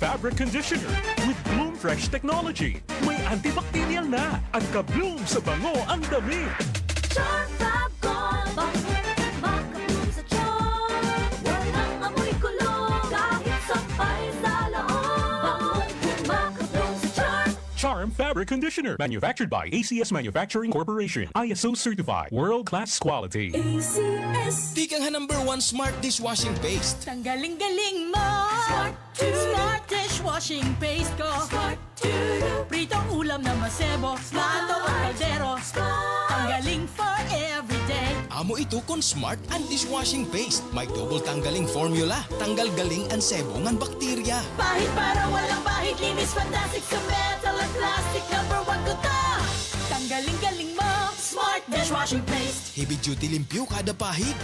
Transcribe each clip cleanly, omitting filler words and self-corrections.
Fabric Conditioner with Bloom Fresh Technology. May antibacterial na at ka-bloom sa bango ang damit. Charm Fab Gold. Makabloom sa charm. Walang amoy kulong. Kahit sabay sa loob. Makabloom sa charm. Charm Fabric Conditioner. Manufactured by ACS Manufacturing Corporation. ISO certified. World-class quality. ACS. Di kang #1 smart dishwashing paste. Tanggaling-galing mo! Smart to Smart dishwashing paste ko! Smart to Pritong ulam na masebo, plato at kaldero. Ang galing for everyday. Amo ito kon smart and dishwashing paste. May double tanggaling formula. Tanggal galing ang sebo ng bakterya. Pahit para walang pahit, linis fantastic sa metal at plastic. #1 ko to! Tanggaling-galing mo! Smart dishwashing paste. Heavy duty limpyo kada pahid.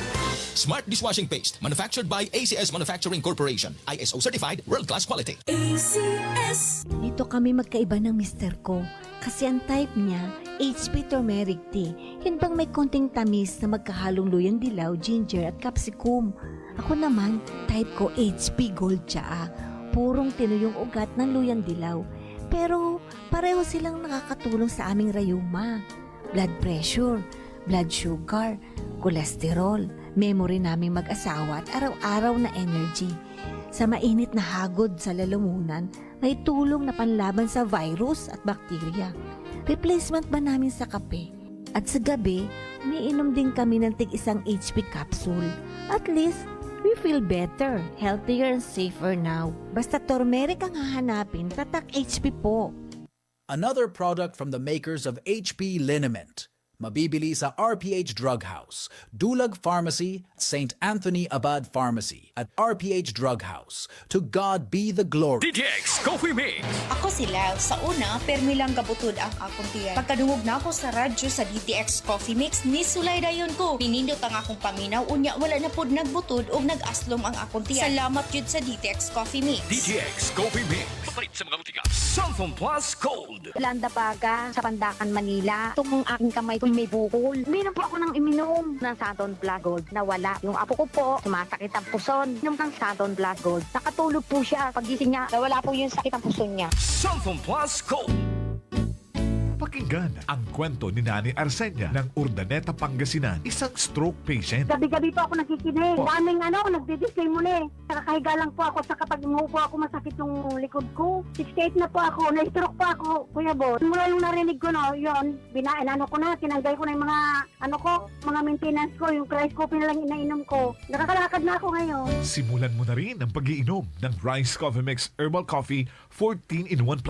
Smart dishwashing paste. Manufactured by ACS Manufacturing Corporation. ISO certified. World-class quality. ACS. Dito kami magkaiba ng mister ko. Kasi ang type niya, HP turmeric tea. Yun bang may konting tamis na magkahalong luyang dilaw, ginger at capsicum. Ako naman, type ko HP gold tsaa. Purong tinuyong ugat ng luyang dilaw. Pero pareho silang nakakatulong sa aming rayuma. Blood pressure, blood sugar, kolesterol, memory naming mag-asawa at araw-araw na energy. Sa mainit na hagod sa lalamunan, may tulong na panlaban sa virus at bakterya. Replacement ba namin sa kape? At sa gabi, umiinom din kami ng tig-isang HP capsule. At least, we feel better, healthier and safer now. Basta turmeric ang hahanapin, tatak HP po. Another product from the makers of HP Liniment. Mabibili sa RPH Drug House, Dulag Pharmacy, St. Anthony Abad Pharmacy, at RPH Drug House. To God be the glory. DTX Coffee Mix. Ako sila, sa una, permi lang gabutod ang akong tiyan. Pagkadungog na ako sa radyo sa DTX Coffee Mix, ni sulay dayon ko. Pinindot ang akong paminaw, unya wala na pod nagbutod o nag-aslom ang akong tiyan. Salamat yun sa DTX Coffee Mix. DTX Coffee Mix. Papalit sa mga butika. Sulfon Plus Cold. Landa Paga sa Pandakan, Manila. Itong aking kamay ko may bukol. Minom po ako ng iminom ng Santon Plus Gold na wala. Yung apo ko po, sumasakit ang puson. Inom ng Santon Plus Gold. Nakatulog po siya. Pagising niya, nawala po yung sakit ang puson niya. Sulfon Plus Cold. Pakinggan ang kwento ni Nani Arsenia ng Urdaneta, Pangasinan, isang stroke patient. Gabi-gabi po ako nakikinig. Daming nagdi-display muli. Nakakahiga lang po ako sa kapag umuupo ako masakit yung likod ko. 68 na po ako. Na-stroke po ako, Kuya Boss. Mula yung narinig ko, yun, tinanggal ko na yung mga maintenance ko, yung rice coffee na lang inainom ko. Nakakalakad na ako ngayon. Simulan mo na rin ang pag-iinom ng Rice Coffee Mix Herbal Coffee 14-in-1+1.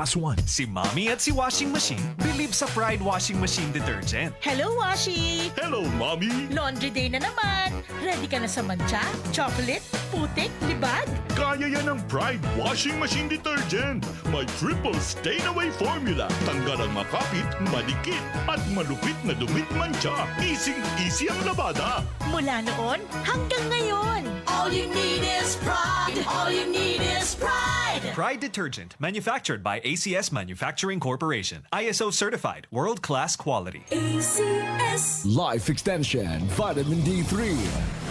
Si Mommy at si Washing Machine believe sa Pride Washing Machine Detergent. Hello, Washi! Hello, Mommy. Laundry day na naman! Ready ka na sa mancha, chocolate, putik, libag? Kaya yan ang Pride Washing Machine Detergent. May triple stain-away formula. Tanggal ang makapit, malikit, at malupit na dumit mancha. Easy ang labada. Mula noon hanggang ngayon. All you need is pride. All you need is pride. Pride Detergent, manufactured by ACS Manufacturing Corporation. ISO certified, world-class quality. ACS. Life Extension Vitamin D3.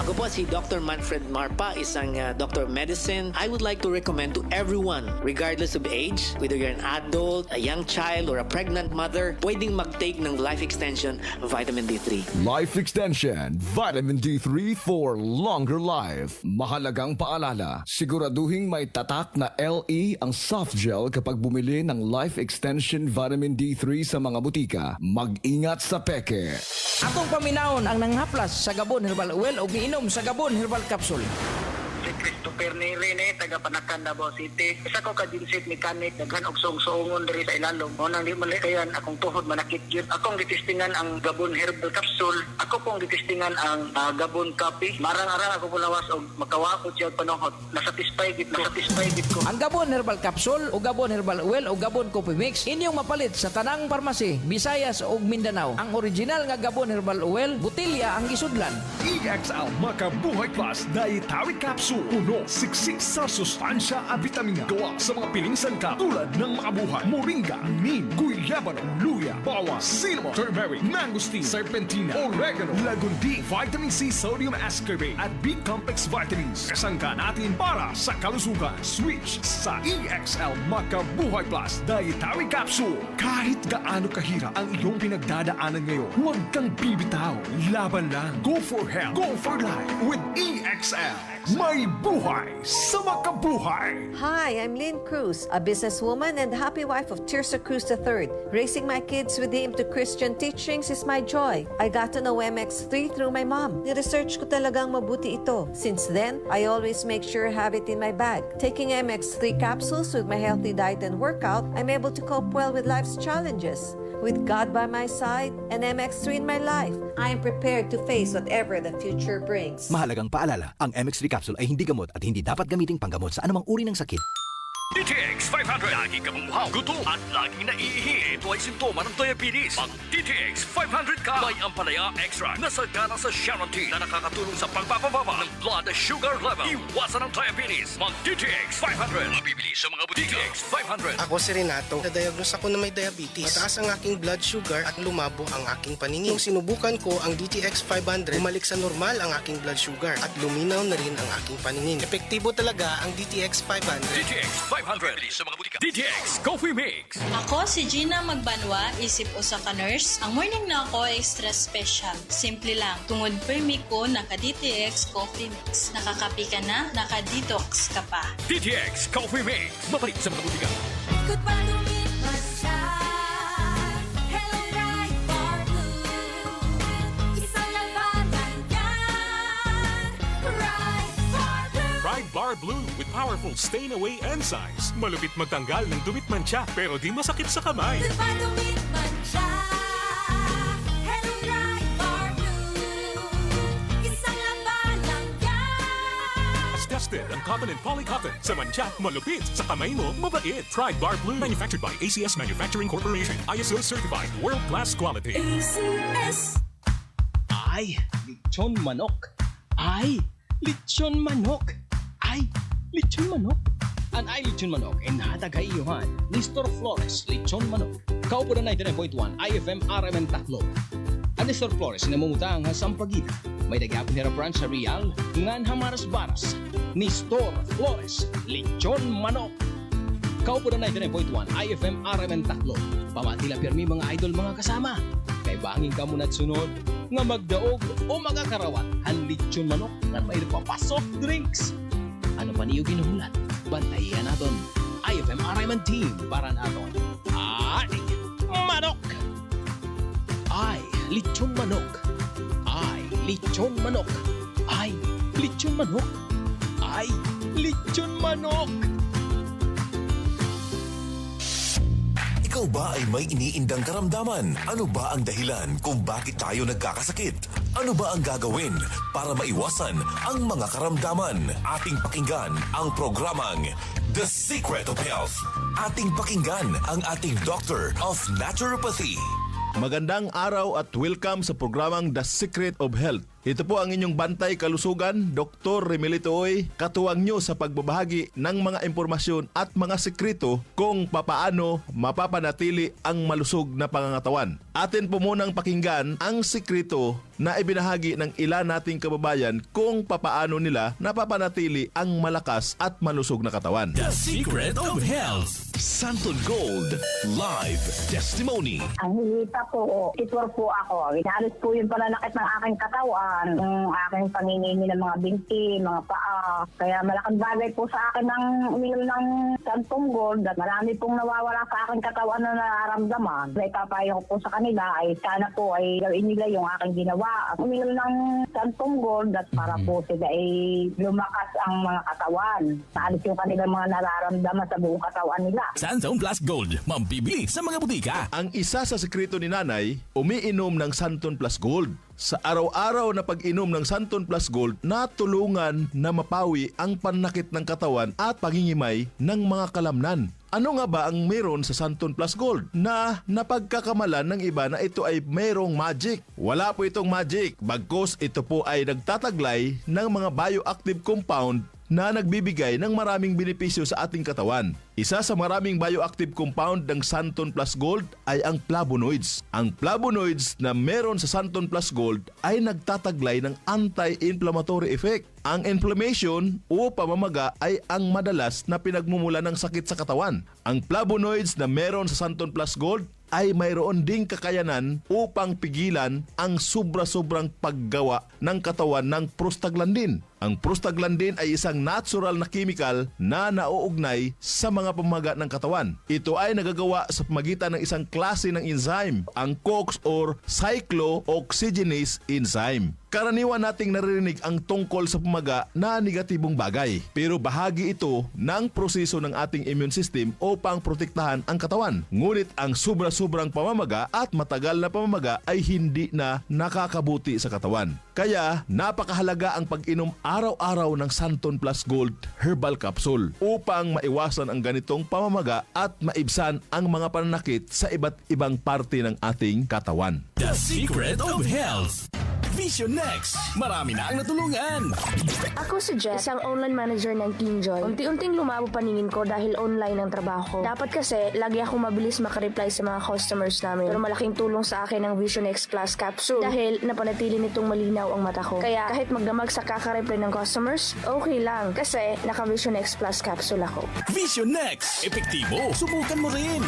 Ako po si Dr. Manfred Marpa, isang Dr. Medicine. I would like to recommend to everyone, regardless of age, whether you're an adult, a young child, or a pregnant mother, pwedeng mag-take ng Life Extension Vitamin D3. Life Extension Vitamin D3 for longer life. Mahalagang paalala, siguraduhin may tatak na LE ang soft gel kapag bumili ng Life Extension Vitamin D3 sa mga butika. Mag-ingat sa peke. Akong paminahon ang nanghaplas sa Gabon Herbal Oil o giinom sa Gabon Herbal Capsule. Si Christopher Nirene, taga Panakan, Davao City. Isa ko ka-dinsit mechanic, daghan og song-songon diri sa ilalom. O nang di malikayan, akong tuhod manakit yun. Akong gitistingan ang Gabon Herbal Capsule. Ako pong gitistingan ang Gabon Coffee. Marang-arang ako pulawas og makawakot siya panahot. Nasatisfy gid ko. Ang Gabon Herbal Capsule o Gabon Herbal Oil o Gabon Coffee Mix inyong mapalit sa tanang parmasi, Visayas ug Mindanao. Ang original nga Gabon Herbal Oil, butilya ang gisudlan. EXL Makabuhay Plus Dietary Capsule. Puno siksik sa sustansya at vitamina. Gawa sa mga piling sangkap tulad ng makabuhay, moringa, neem, guyabano, luya, bawang, cinnamon, turmeric, mangosteen, serpentina, oregano, lagundi, vitamin C, sodium ascorbate at B-complex vitamins. Kasangka natin para sa kalusugan. Switch sa EXL Makabuhay Plus Dietary Capsule. Kahit gaano kahirap ang iyong pinagdadaanan ngayon, huwag kang bibitaw. Laban lang. Go for health. Go for life with EXL. May buhay sa makabuhay. Hi, I'm Lynn Cruz, a businesswoman and happy wife of Tirsa Cruz III. Raising my kids with him to Christian teachings is my joy. I got to know MX3 through my mom. Ni-research ko talagang mabuti ito. Since then, I always make sure I have it in my bag. Taking MX3 capsules with my healthy diet and workout, I'm able to cope well with life's challenges. With God by my side and MX3 in my life, I am prepared to face whatever the future brings. Mahalagang paalala, ang MX3 capsule ay hindi gamot at hindi dapat gamiting panggamot sa anumang uri ng sakit. DTX 500. Lagi ka bumuhaw, gutom at laging naiihi. Ito ay simptoma ng diabetes. Pag DTX 500 ka, may ampalaya extra na sagana sa Sharon T na nakakatulong sa pagpapababa ng blood sugar level. Iwasan ang diabetes. Mag DTX 500. Mabibili sa mga butika. DTX 500. Ako si Renato. Na-diagnose ako na may diabetes. Mataas ang aking blood sugar at lumabo ang aking paningin. Nung sinubukan ko ang DTX 500, bumalik sa normal ang aking blood sugar at luminaw na rin ang aking paningin. Epektibo talaga ang DTX 500. DTX 500. Bibili sa mga butika. DTX Coffee Mix. Ako si Gina Magbanwa, isip usa ka nurse. Ang morning na ako extra special. Simple lang. Tungod permi ko naka-DTX Coffee Mix. Nakakapi ka na, naka-detox ka pa. DTX Coffee Mix. Mabalik sa mga butika. Ikot pa lumipas siya. Hello, Bright Bar Blue. Isang labanan yan. Bright Bar Blue. Pride Bar Blue with powerful stain-away enzymes. Malupit magtanggal ng dumit mancha pero di masakit sa kamay. Ikot pa lumipas siya. Hello, Bright Bar Blue. Isang labanan yan. As tested ang cotton and polycotton. Sa mancha, malupit. Sa kamay mo, mabait. Pride Bar Blue. Manufactured by ACS Manufacturing Corporation. ISO certified. World-class quality. ACS. Ay, lechon manok. Ay, lechon manok. Ay, lechon manok. Ang ay lechon manok ay natagayuhan ni Nestor Flores Lechon Manok. Kaupo na 99.1 IFM RMN Tacloban. Ang Nestor Flores na mamutang sa Sampaguita. May dagapon hera branch sa Real, ngan Hamaras Baras. Nestor Flores Lechon Manok. Kaupo na 99.1 IFM RMN Tacloban. Pamatila pirmi mga idol mga kasama. Kay banging ka muna sunod nga magdaog o magakarawat ang lechon manok nga may papasok drinks. Ano pa niyo ginuhulat? Bantayan natin. IFM RMN Team para natin. Ay, manok! Ay, lechon manok. Ay, lechon manok. Ay, lechon manok. Ay, lechon manok. Ikaw ba ay may iniindang karamdaman? Ano ba ang dahilan kung bakit tayo nagkakasakit? Ano ba ang gagawin para maiwasan ang mga karamdaman? Ating pakinggan ang programang The Secret of Health. Ating pakinggan ang ating Doctor of Naturopathy. Magandang araw at welcome sa programang The Secret of Health. Ito po ang inyong bantay kalusugan, Dr. Remelito Oy, katuwang nyo sa pagbabahagi ng mga impormasyon at mga sekreto kung papaano mapapanatili ang malusog na pangangatawan. Atin po munang pakinggan ang sekreto na ibinahagi ng ilan nating kababayan kung papaano nila napapanatili ang malakas at malusog na katawan. The Secret of Health. Santon Gold Live Testimony. Ang hilita po, titwar po ako. Inalis po yung pananakit ng aking katawan, ng aking panginginig ng mga binti, mga paa. Kaya malaking bagay po sa akin ng uminom ng Santong Gold at marami pong nawawala sa aking katawan na nararamdaman. May papayo ko po sa kanila ay sana po ay gawin nila yung aking ginawa. Uminom ng Santong Gold at para po sila ay lumakas ang mga katawan. Naalis yung kanilang mga nararamdaman sa buong katawan nila. Santon Plus Gold, mambibili sa mga butika. Ang isa sa sekreto ni Nanay, umiinom ng Santon Plus Gold. Sa araw-araw na pag-inom ng Santon Plus Gold, natulungan na mapawi ang panakit ng katawan at pangingimay ng mga kalamnan. Ano nga ba ang meron sa Santon Plus Gold na napagkakamalan ng iba na ito ay mayroong magic? Wala po itong magic, bagkus ito po ay nagtataglay ng mga bioactive compound na nagbibigay ng maraming benepisyo sa ating katawan. Isa sa maraming bioactive compound ng Santon Plus Gold ay ang flavonoids. Ang flavonoids na meron sa Santon Plus Gold ay nagtataglay ng anti-inflammatory effect. Ang inflammation o pamamaga ay ang madalas na pinagmumula ng sakit sa katawan. Ang flavonoids na meron sa Santon Plus Gold ay mayroon ding kakayanan upang pigilan ang sobra-sobrang paggawa ng katawan ng prostaglandin. Ang prostaglandin ay isang natural na chemical na nauugnay sa mga pamamaga ng katawan. Ito ay nagagawa sa pamagitan ng isang klase ng enzyme, ang COX or cyclooxygenase enzyme. Karaniwan nating naririnig ang tungkol sa pamaga na negatibong bagay, pero bahagi ito ng proseso ng ating immune system upang protektahan ang katawan. Ngunit ang sobra-sobrang pamamaga at matagal na pamamaga ay hindi na nakakabuti sa katawan. Kaya napakahalaga ang pag-inom araw-araw ng Santon Plus Gold Herbal Capsule upang maiwasan ang ganitong pamamaga at maibsan ang mga pananakit sa iba't ibang parte ng ating katawan. The Secret of Health. Vision Next. Marami na ang natulungan. Ako si Jess, isang online manager ng Team Joy. Unti-unting lumabo paningin ko dahil online ang trabaho ko. Dapat kasi, lagi akong mabilis makareply sa mga customers namin. Pero malaking tulong sa akin ang Vision X Plus Capsule dahil napanatili nitong malinaw ang mata ko. Kaya kahit magdamag sa kakareply ng customers, okay lang kasi naka Vision X Plus Capsule ako. Vision Next. Epektibo. Subukan mo rin.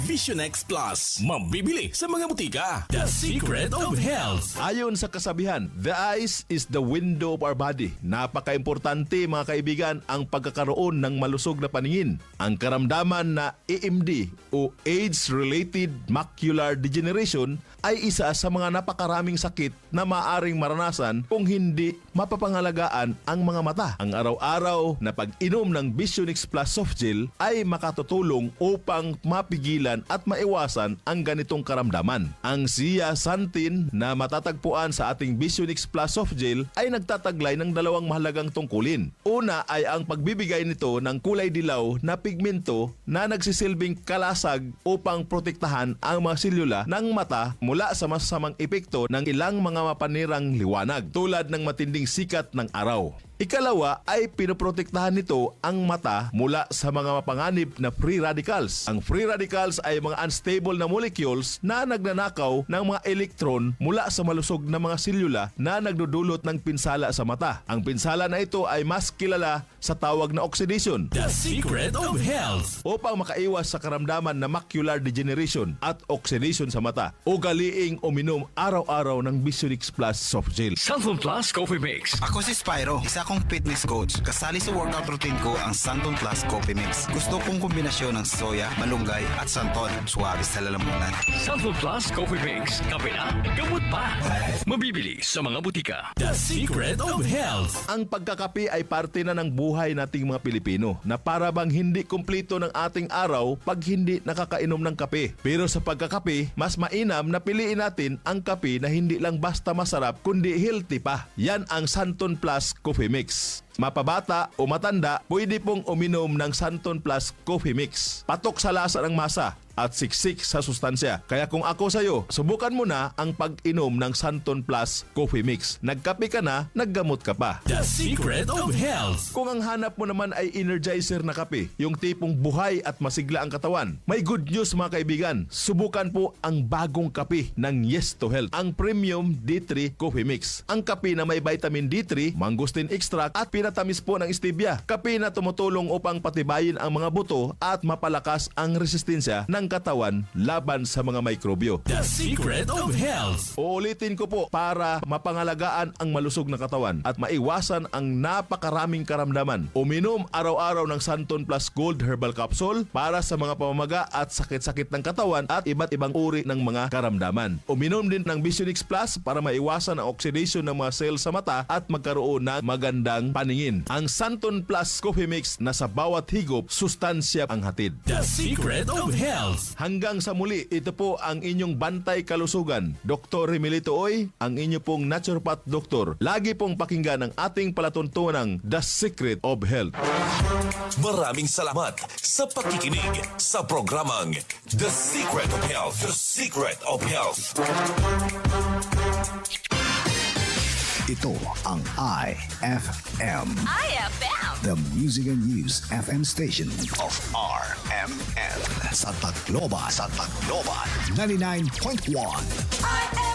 Vision X Plus. Mabibili sa mga butika. The Secret of Health. Ayon sa kasabihan, the eyes is the window of our body. Napaka-importante mga kaibigan ang pagkakaroon ng malusog na paningin. Ang karamdaman na AMD o Age-Related Macular Degeneration ay isa sa mga napakaraming sakit na maaaring maranasan kung hindi mapapangalagaan ang mga mata. Ang araw-araw na pag-inom ng Vision X Plus Soft Gel ay makatutulong upang mapigilan at maiwasan ang ganitong karamdaman. Ang zeaxanthin na matatagpuan sa ating Vision X Plus Soft Gel ay nagtataglay ng dalawang mahalagang tungkulin. Una ay ang pagbibigay nito ng kulay dilaw na pigmento na nagsisilbing kalasag upang protektahan ang mga selula ng mata mula sa masasamang epekto ng ilang mga mapanirang liwanag tulad ng matinding sikat ng araw. Ikalawa ay pinoprotektahan nito ang mata mula sa mga mapanganib na free radicals. Ang free radicals ay mga unstable na molecules na nagnanakaw ng mga elektron mula sa malusog na mga selula na nagdudulot ng pinsala sa mata. Ang pinsala na ito ay mas kilala sa tawag na oxidation. The Secret of Health. Upang makaiwas sa karamdaman na macular degeneration at oxidation sa mata, ugaliing uminom araw-araw ng Vision X Plus Soft Gel. Santon Plus Coffee Mix. Ako si Spyro, isa akong fitness coach. Kasali sa workout routine ko ang Santon Plus Coffee Mix. Gusto kong kombinasyon ng soya, malunggay at santon. Suwabe sa lalamunan. Santon Plus Coffee Mix. Kape na, gamot pa. Mabibili sa mga butika. The Secret of Health. Ang pagkakape ay parte na ng buhay nating mga Pilipino na para bang hindi kumpleto ng ating araw pag hindi nakakainom ng kape. Pero sa pagkakape, mas mainam na piliin natin ang kape na hindi lang basta masarap kundi healthy pa. Yan ang Santon Plus Coffee Mix. Mapabata o matanda, pwede pong uminom ng Santon Plus Coffee Mix. Patok sa lasa ng masa at siksik sa sustansya. Kaya kung ako sa'yo, subukan mo na ang pag-inom ng Santon Plus Coffee Mix. Nagkape ka na, naggamot ka pa. The Secret of Health. Kung ang hanap mo naman ay energizer na kape, yung tipong buhay at masigla ang katawan, may good news mga kaibigan. Subukan po ang bagong kape ng Yes to Health, ang Premium D3 Coffee Mix. Ang kape na may vitamin D3, mangosteen extract at pinatamis po ng stevia. Kape na tumutulong upang patibayin ang mga buto at mapalakas ang resistensya ng katawan laban sa mga mikrobyo. The Secret of Health. Uulitin ko po para mapangalagaan ang malusog na katawan at maiwasan ang napakaraming karamdaman. Uminom araw-araw ng Santon Plus Gold Herbal Capsule para sa mga pamamaga at sakit-sakit ng katawan at iba't ibang uri ng mga karamdaman. Uminom din ng Vision X Plus para maiwasan ang oxidation ng mga cells sa mata at magkaroon ng magandang paningin. Ang Santon Plus Coffee Mix na sa bawat higop, sustansya ang hatid. The Secret of Health. Hanggang sa muli, ito po ang inyong bantay kalusugan. Dr. Remilito Oy, ang inyo pong naturopath doktor. Lagi pong pakinggan ang ating palatuntunang The Secret of Health. Maraming salamat sa pakikinig sa programang The Secret of Health. The Secret of Health. Ito ang IFM. IFM. The Music and News FM station of RMN. Sa Tacloban. 99.1. IFM.